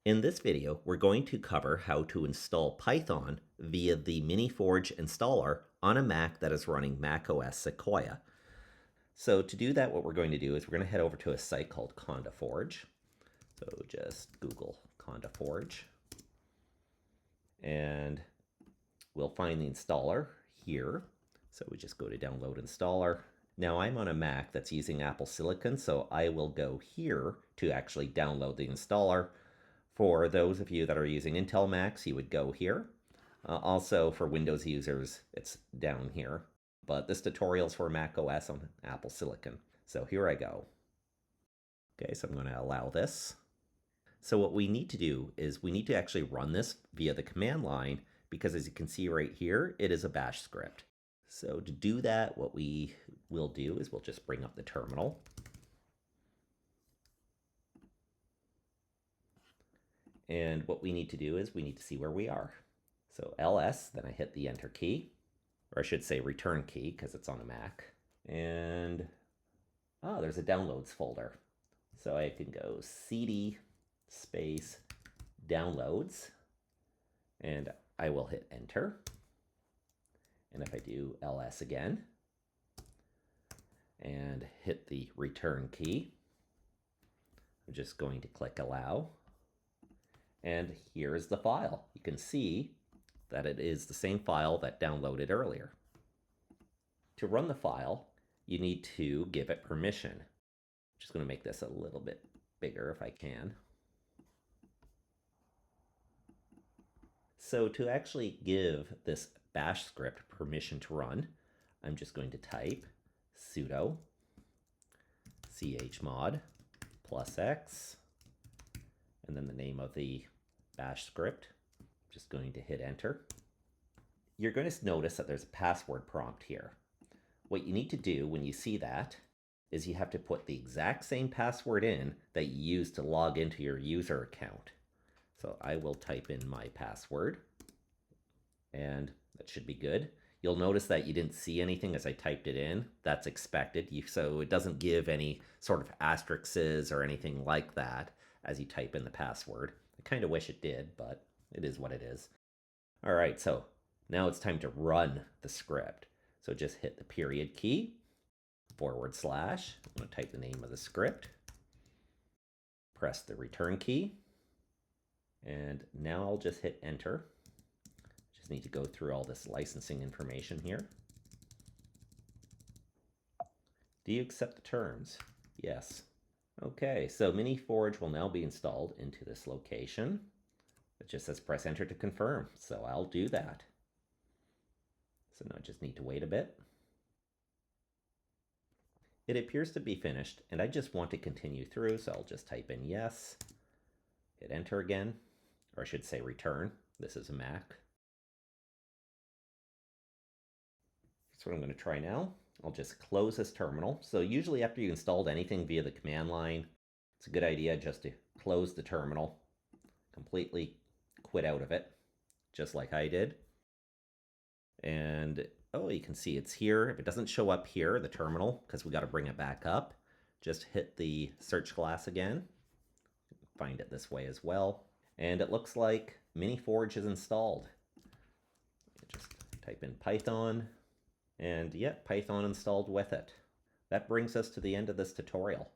In this video, we're going to cover how to install Python via the MiniForge installer on a Mac that is running macOS Sequoia. So to do that, what we're going to do is we're going to head over to a site called Conda Forge. So just Google Conda Forge. And we'll find the installer here. So we just go to Download Installer. Now I'm on a Mac that's using Apple Silicon, so I will go here to actually download the installer. For those of you that are using Intel Macs, you would go here. Also for Windows users, it's down here. But this tutorial is for macOS on Apple Silicon. So here I go. Okay, so I'm going to allow this. So what we need to do is we need to actually run this via the command line because as you can see right here, it is a bash script. So to do that, what we will do is we'll just bring up the terminal. And what we need to do is we need to see where we are. So ls, then I hit the enter key, or I should say return key because it's on a Mac. And there's a downloads folder. So I can go cd space downloads, and I will hit enter. And if I do ls again and hit the return key, I'm just going to click allow. And here's the file. You can see that it is the same file that downloaded earlier. To run the file, you need to give it permission. I'm just going to make this a little bit bigger if I can. So to actually give this bash script permission to run, I'm just going to type sudo chmod +x and then the name of the bash script. Just going to hit enter. You're going to notice that there's a password prompt here. What you need to do when you see that is you have to put the exact same password in that you used to log into your user account. So I will type in my password and that should be good. You'll notice that you didn't see anything as I typed it in. That's expected. So it doesn't give any sort of asterisks or anything like that as you type in the password. I kind of wish it did, but it is what it is. All right, so now it's time to run the script. So just hit the period key, /. I'm going to type the name of the script. Press the return key. And now I'll just hit enter. Just need to go through all this licensing information here. Do you accept the terms? Yes. Okay, so MiniForge will now be installed into this location. It just says press enter to confirm, so I'll do that. So now I just need to wait a bit. It appears to be finished, and I just want to continue through, so I'll just type in yes, hit enter again, or I should say return. This is a Mac. That's what I'm going to try now. I'll just close this terminal. So usually after you installed anything via the command line, it's a good idea just to close the terminal, completely quit out of it, just like I did. And you can see it's here. If it doesn't show up here, the terminal, because we got to bring it back up, just hit the search glass again. Find it this way as well. And it looks like MiniForge is installed. Just type in Python. And yep, Python installed with it. That brings us to the end of this tutorial.